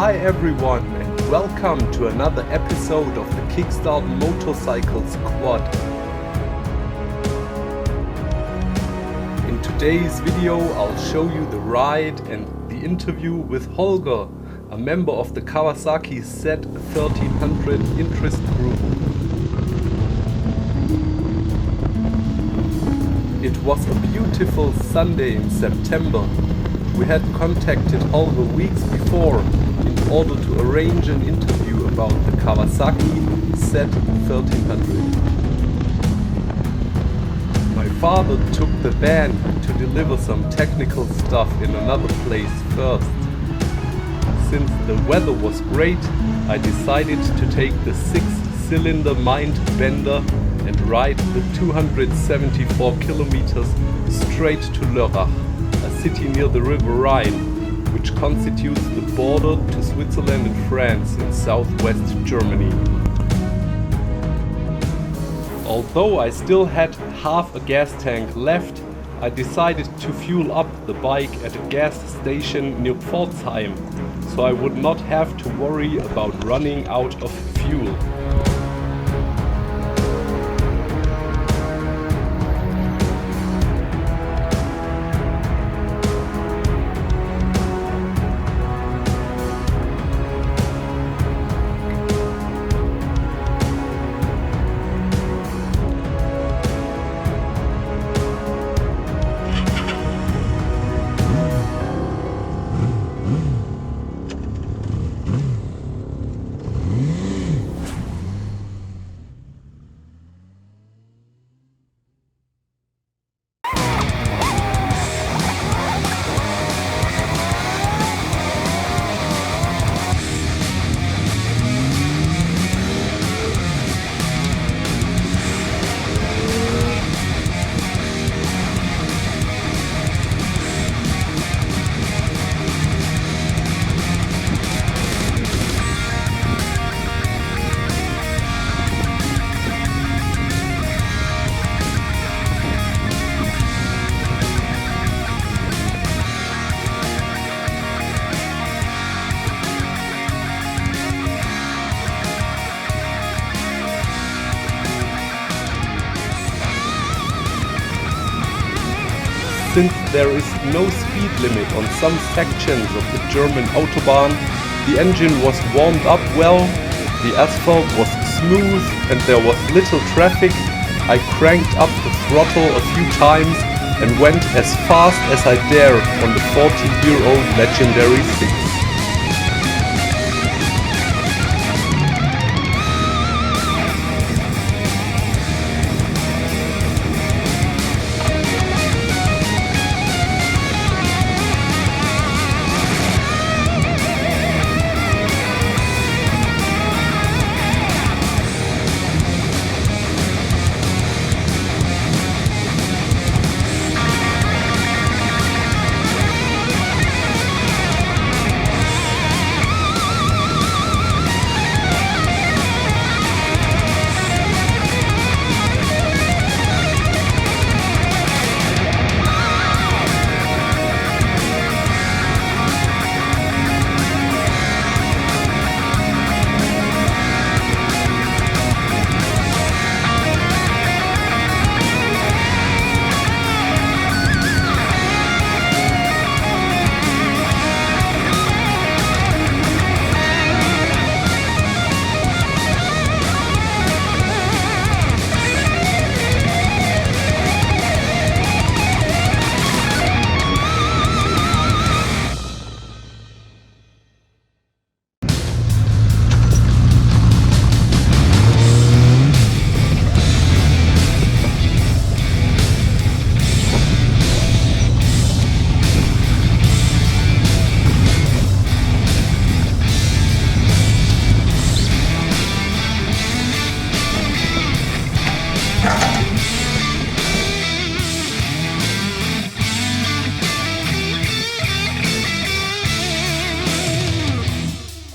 Hi everyone and welcome to another episode of the Kickstart Motorcycles Quad. In today's video I'll show you the ride and the interview with Holger, a member of the Kawasaki Z1300 interest group. It was a beautiful Sunday in September. We had contacted Holger weeks before in order to arrange an interview about the Kawasaki Z1300. My father took the van to deliver some technical stuff in another place first. Since the weather was great, I decided to take the 6-cylinder Mind Bender and ride the 274 kilometers straight to Lörrach, a city near the river Rhine, which constitutes the border to Switzerland and France in southwest Germany. Although I still had half a gas tank left, I decided to fuel up the bike at a gas station near Pforzheim, so I would not have to worry about running out of fuel. Since there is no speed limit on some sections of the German Autobahn, the engine was warmed up well, the asphalt was smooth and there was little traffic. I cranked up the throttle a few times and went as fast as I dared on the 40-year-old legendary 6.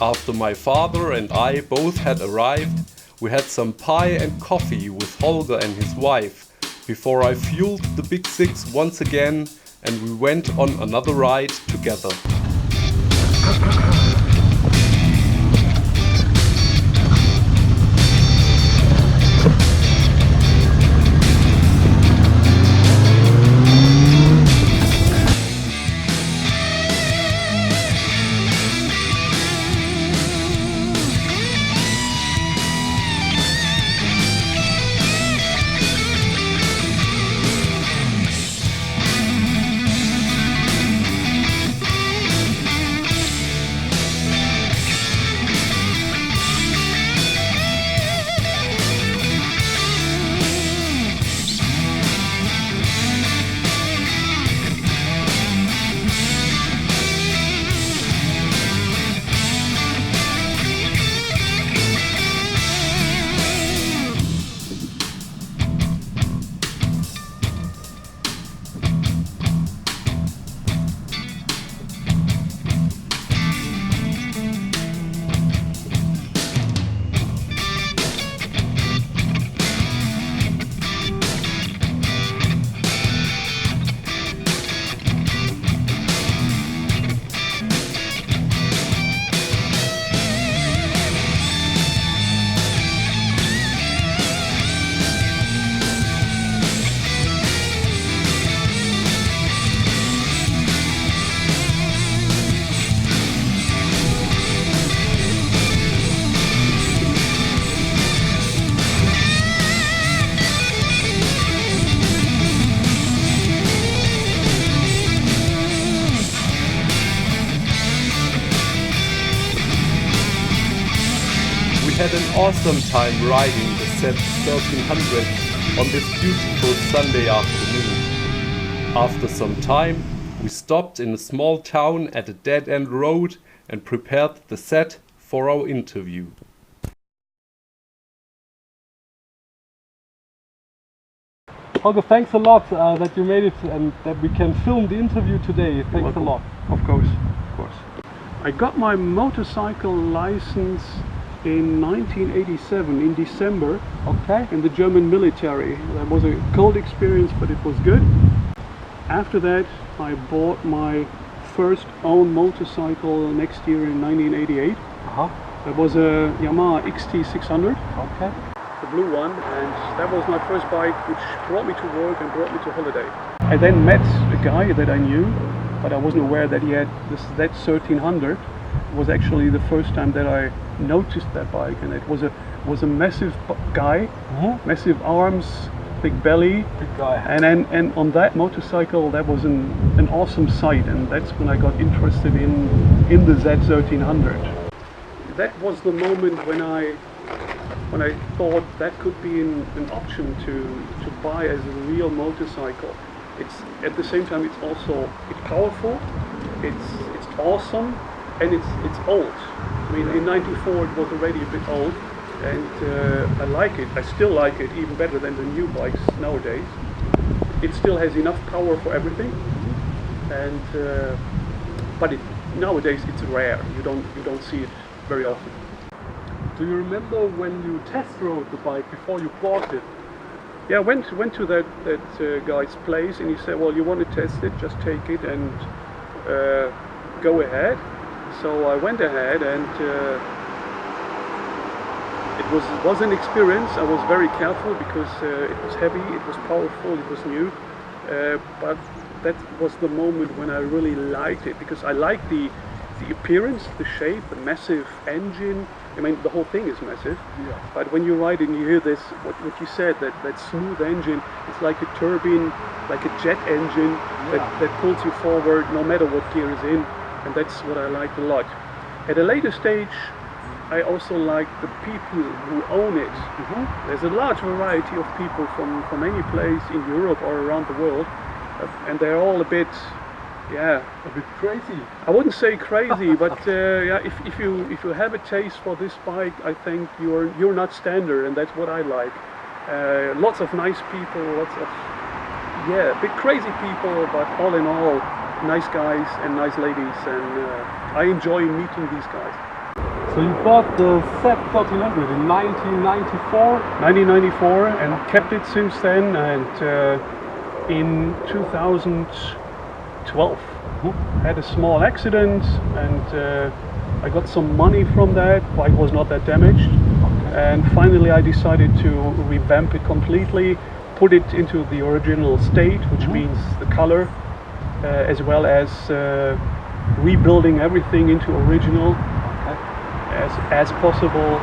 After my father and I both had arrived, we had some pie and coffee with Holger and his wife, before I fueled the Big Six once again and we went on another ride together. We had an awesome time riding the Z1300 on this beautiful Sunday afternoon. After some time, we stopped in a small town at a dead-end road and prepared the set for our interview. Holger, thanks a lot that you made it and that we can film the interview today. Thanks a lot. Of course, of course. I got my motorcycle license in 1987 in December. Okay. In the German military. That was a cold experience, but it was good. After that, I bought my first own motorcycle next year in 1988. That was a Yamaha XT600. Okay. The blue one, and that was my first bike which brought me to work and brought me to holiday. I then met a guy that I knew, but I wasn't aware that he had this Z1300. It was actually the first time that I noticed that bike, and it was a massive guy, massive arms, big belly, big guy. And on that motorcycle that was an awesome sight, and that's when I got interested in the Z1300. That was the moment when I thought that could be an option to buy as a real motorcycle. It's at the same time it's powerful, it's awesome, and it's old. I mean, in '94 it was already a bit old, and I like it. I still like it even better than the new bikes nowadays. It still has enough power for everything, and but nowadays it's rare. You don't see it very often. Do you remember when you test rode the bike before you bought it? Yeah, I went to that guy's place, and he said, well, you want to test it, just take it and go ahead. So I went ahead, and it was an experience. I was very careful because it was heavy, it was powerful, it was new, but that was the moment when I really liked it, because I liked the appearance, the shape, the massive engine. I mean, the whole thing is massive, but when you ride it and you hear this, what you said, that smooth engine, it's like a turbine, like a jet engine that pulls you forward no matter what gear is in, and that's what I liked a lot. At a later stage, I also like the people who own it. There's a large variety of people from any place in Europe or around the world, and they're all a bit crazy. I wouldn't say crazy, but if you have a taste for this bike, I think you're not standard, and that's what I like. Lots of nice people, lots of bit crazy people, but all in all, nice guys and nice ladies, and I enjoy meeting these guys. So you bought the Z1300 in 1994? 1994, and kept it since then, and in 2012 had a small accident, and I got some money from that. Bike was not that damaged, and finally I decided to revamp it completely, put it into the original state, which means the color, as well as rebuilding everything into original as possible.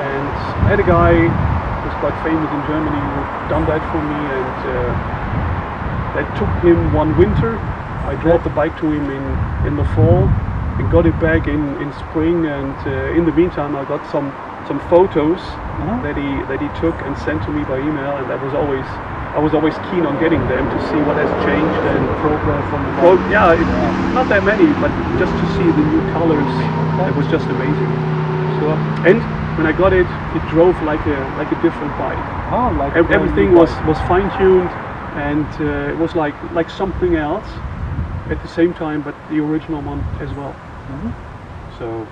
And I had a guy who's quite famous in Germany who done that for me, and that took him one winter. I brought the bike to him in the fall and got it back in spring, and in the meantime I got some photos that he took and sent to me by email, and I was always keen on getting them to see what has changed and progress on the bike. Not that many, but just to see the new colors, it was just amazing. Sure. And when I got it, it drove like a different bike. Everything was fine-tuned, and it was like something else at the same time, but the original one as well. So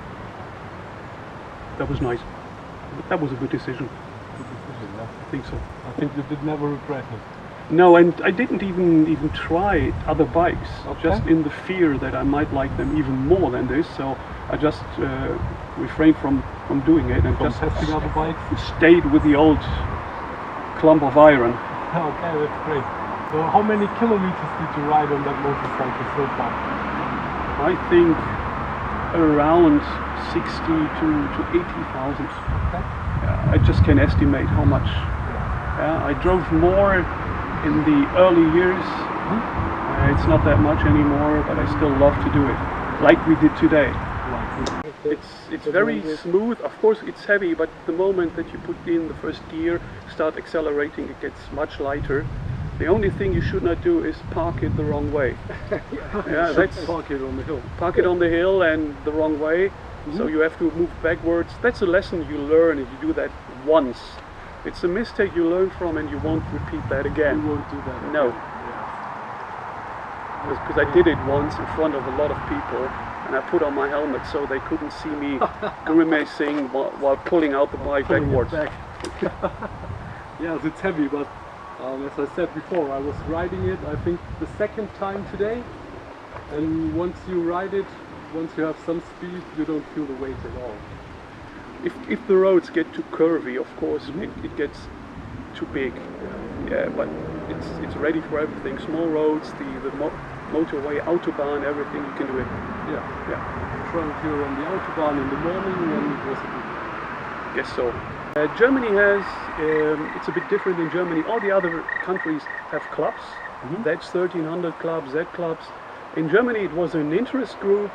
that was nice. That was a good decision. I think so. I think you did never regret it. No, and I didn't even try other bikes, just in the fear that I might like them even more than this. So I just refrained from doing it, and just testing other bikes. Stayed with the old clump of iron. Okay, that's great. So how many kilometers did you ride on that motorcycle so far? I think around 60 to 80,000. I just can estimate how much. I drove more in the early years. It's not that much anymore, but I still love to do it, like we did today. It's very smooth. Of course, it's heavy, but the moment that you put in the first gear, start accelerating, it gets much lighter. The only thing you should not do is park it the wrong way. Yeah, that's park it on the hill. Park it on the hill and the wrong way. So you have to move backwards. That's a lesson you learn if you do that once. It's a mistake you learn from, and you won't repeat that again. You won't do that again. No. Because I did it once in front of a lot of people, and I put on my helmet so they couldn't see me grimacing while pulling out the bike backwards. Yes, it's heavy, but as I said before, I was riding it, I think the second time today, and once you ride it, once you have some speed, you don't feel the weight at all. If the roads get too curvy, of course, it gets too big. Yeah, but it's ready for everything. Small roads, the motorway, Autobahn, everything, you can do it. Yeah. Drove here on the Autobahn in the morning, and it was a good. Guess so. Germany has, it's a bit different in Germany. All the other countries have clubs. That's Z1300 Club, Z clubs. In Germany it was an interest group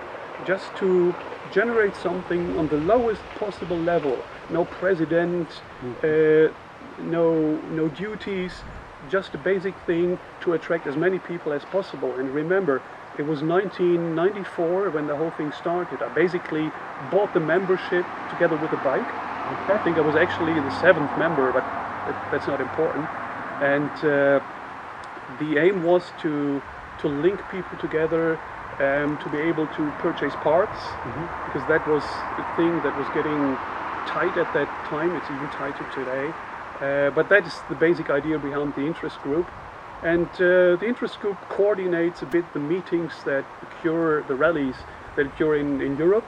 just to generate something on the lowest possible level. No president, no duties, just a basic thing to attract as many people as possible. And remember, it was 1994 when the whole thing started. I basically bought the membership together with the bike. I think I was actually the 7th member, but that's not important. And the aim was to link people together, to be able to purchase parts, because that was the thing that was getting tight at that time. It's even tighter today. But that is the basic idea behind the interest group. And the interest group coordinates a bit the meetings that occur, the rallies that occur in Europe.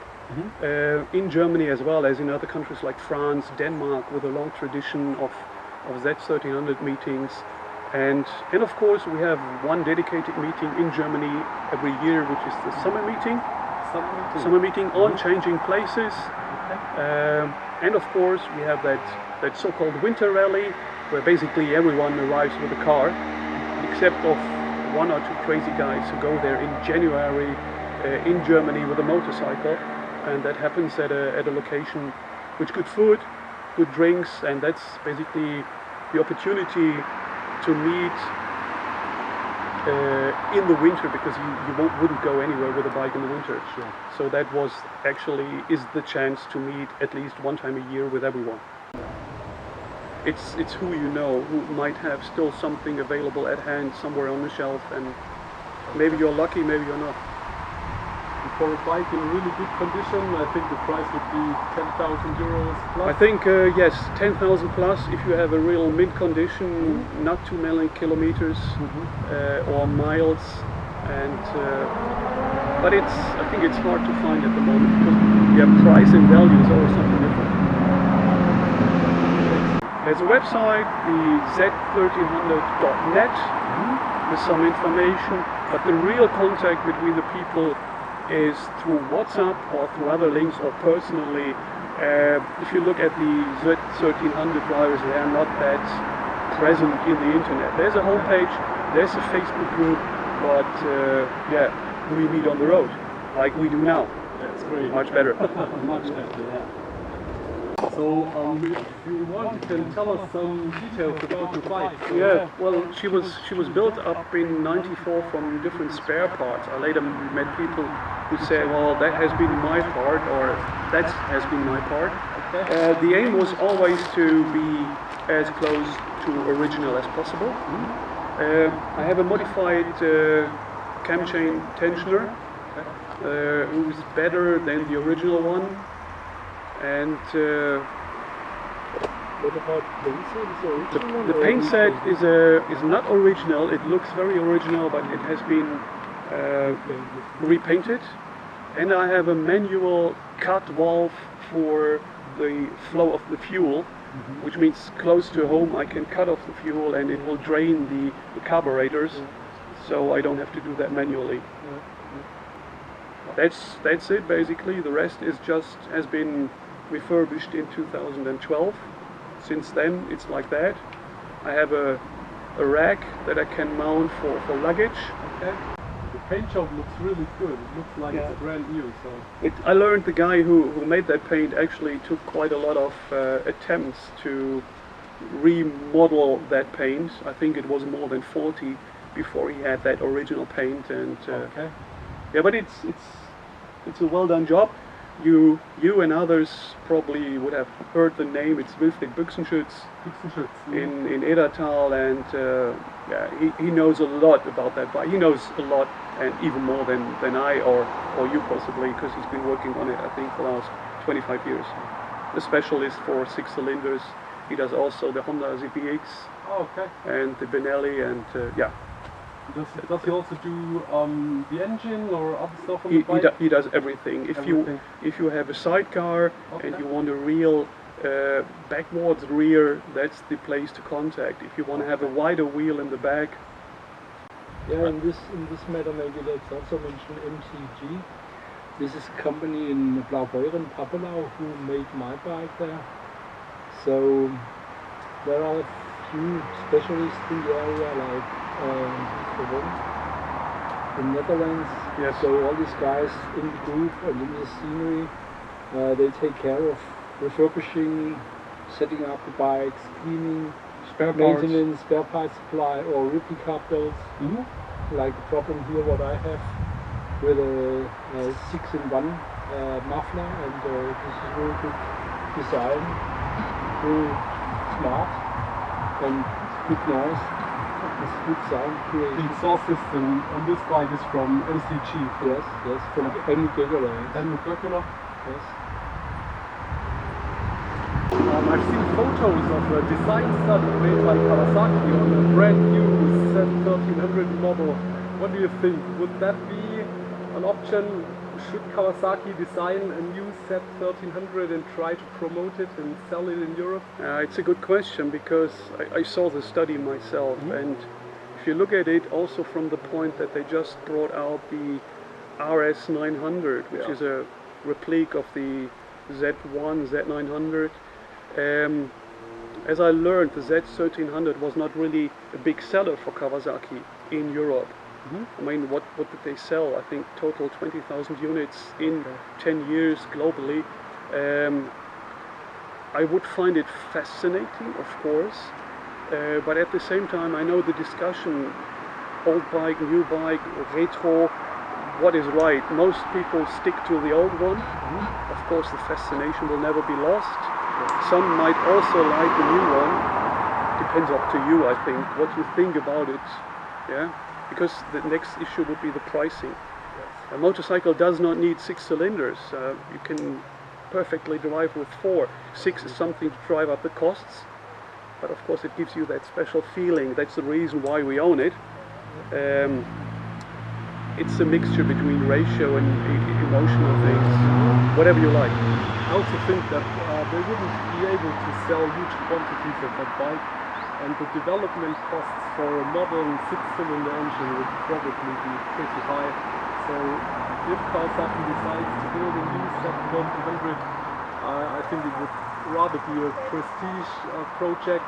In Germany as well as in other countries like France, Denmark, with a long tradition of Z1300 meetings. And of course we have one dedicated meeting in Germany every year, which is the summer meeting. Summer meeting on changing places. And of course we have that so-called winter rally, where basically everyone arrives with a car, except of 1 or 2 crazy guys who go there in January in Germany with a motorcycle. And that happens at a location with good food, good drinks, and that's basically the opportunity to meet in the winter, because you wouldn't go anywhere with a bike in the winter. Sure. So that was actually the chance to meet at least one time a year with everyone. It's who you know, who might have still something available at hand somewhere on the shelf, and maybe you're lucky, maybe you're not. For a bike in really good condition, I think the price would be 10,000 euros plus. I think, yes, 10,000 plus if you have a real mint condition, not 2 million kilometers or miles. And but I think it's hard to find at the moment, because price and value is always something different. There's a website, the Z1300.net, with some information, but the real contact between the people is through WhatsApp or through other links, or personally. If you look at the Z1300 drivers, they are not that present in the internet. There's a homepage, there's a Facebook group, but we meet on the road, like we do now. That's great. Much better. Much better, yeah. So, if you want, you can tell us some details about your bike. Yeah, well, she was built up in '94 from different spare parts. I later met people who say, well, that has been my part, or that has been my part. The aim was always to be as close to original as possible. I have a modified cam chain tensioner, who's better than the original one. And what about paint set? The paint set is not original. It looks very original, but it has been repainted. And I have a manual cut valve for the flow of the fuel, which means close to home I can cut off the fuel and it will drain the carburetors, so I don't have to do that manually. That's it basically. The rest is just has been refurbished in 2012. Since then it's like that. I have a rack that I can mount for luggage. paint job looks really good. It looks like Yeah. it's brand new. So I learned the guy who made that paint actually took quite a lot of attempts to remodel that paint. I think it was more than 40 before he had that original paint. And okay. yeah, but it's a well done job. You and others probably would have heard the name. It's Wilfried Büchsenschütz in Edertal, and yeah, he knows a lot about that bike. He knows a lot, and even more than I or you possibly, because he's been working on it, I think, for the last 25 years. A specialist for 6 cylinders. He does also the Honda ZPX Oh, okay. and the Benelli, and yeah. Does he also do the engine or other stuff on the bike? He does everything. If you have a sidecar and you want a real backwards rear, that's the place to contact. If you want to have a wider wheel in the back. Yeah, in this matter, maybe let's also mention MTG. This is a company in Blaubeuren, Pappelau, who made my bike there. So there are a few specialists in the area, like in Netherlands. Yes. So all these guys in the group and in the scenery, they take care of refurbishing, setting up the bikes, cleaning, Spare parts. maintenance, spare parts supply, or replica builds. Like the problem here what I have with a 6-in-1 muffler, and this is really good design, really smart, and good noise. It's good sound The creation. exhaust system on this bike is from MCG. Yes, from any Gigolo. Helmut Göckeler. Yes. I've seen photos of a design study made by Kawasaki on a brand new Z1300 model. What do you think? Would that be an option? Should Kawasaki design a new Z1300 and try to promote it and sell it in Europe? It's a good question, because I saw the study myself, and if you look at it also from the point that they just brought out the RS900, which is a replica of the Z1, Z900. As I learned, the Z1300 was not really a big seller for Kawasaki in Europe. I mean, what did they sell? I think total 20,000 units in 10 years globally. I would find it fascinating, of course, but at the same time I know the discussion, old bike, new bike, retro, what is right? Most people stick to the old one. Of course the fascination will never be lost. Some might also like the new one. Depends up to you, I think, what you think about it. Yeah. Because the next issue would be the pricing. A motorcycle does not need 6 cylinders. You can perfectly drive with 4. 6 is something to drive up the costs, but of course it gives you that special feeling. That's the reason why we own it. It's a mixture between ratio and emotional things, whatever you like. I also think that they wouldn't be able to sell huge quantities of that bike, and the development costs for a modern 6-cylinder engine would probably be pretty high. So if Kawasaki decides to build a new Z1300, I think it would rather be a prestige project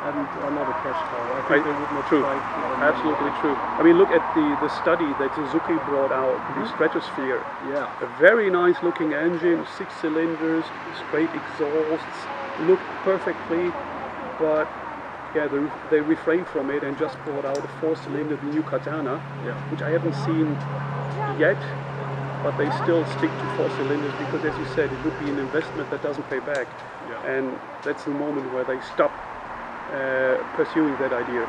and not a cash cow. I think they would not True. try to Absolutely true. I mean, look at the study that Suzuki brought out, the Stratosphere. Yeah. A very nice looking engine, 6 cylinders, straight exhausts, looked perfectly, but yeah, they refrained from it and just brought out a 4-cylinder, the new Katana, which I haven't seen yet, but they still stick to 4 cylinders because, as you said, it would be an investment that doesn't pay back. And that's the moment where they stop pursuing that idea.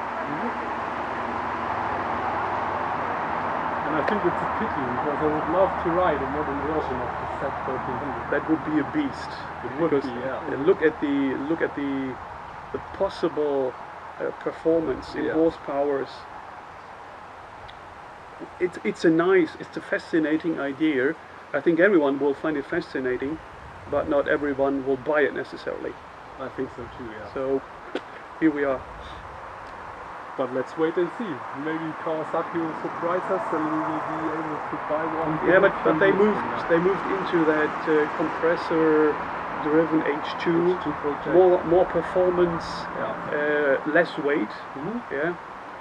And I think it's a pity, because I would love to ride a modern version of the Z1300. That would be a beast. It would Because be, yeah. look at the possible performance in horsepowers. It's a fascinating idea. I think everyone will find it fascinating, but not everyone will buy it necessarily. I think so too, yeah. So here we are. But let's wait and see. Maybe Kawasaki will surprise us and we will be able to buy one. Yeah, but they moved into that compressor-driven H2 project. more performance, less weight. Mhm. Yeah,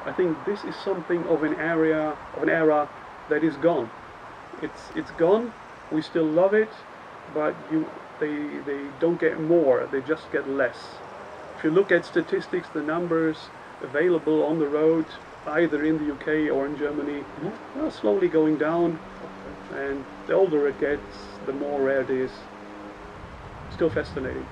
I think this is something of an era that is gone. It's gone. We still love it, but they don't get more. They just get less. If you look at statistics, the numbers available on the road, either in the UK or in Germany, are slowly going down. And the older it gets, the more rare it is. Still fascinating.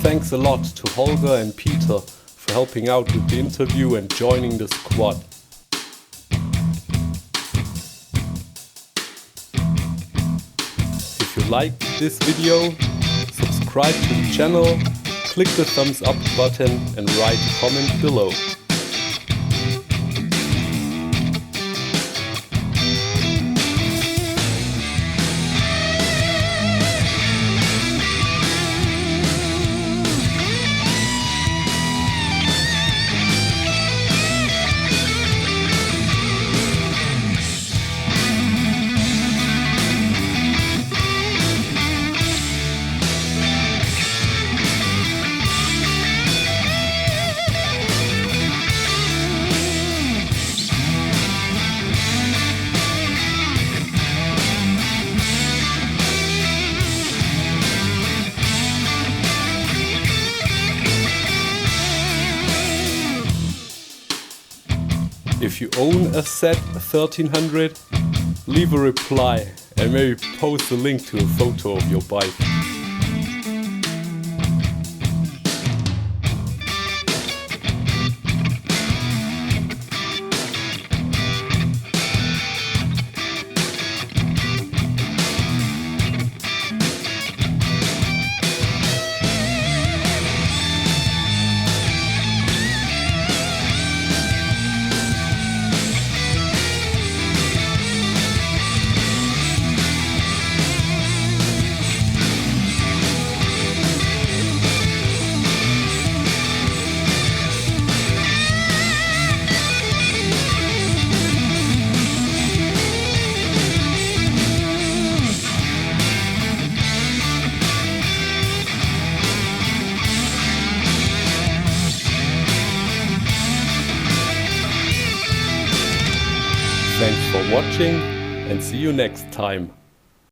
Thanks a lot to Holger and Peter for helping out with the interview and joining the squad. If you liked this video, subscribe to the channel, click the thumbs up button and write a comment below. If you own a Z1300, leave a reply and maybe post a link to a photo of your bike. Thanks for watching and see you next time.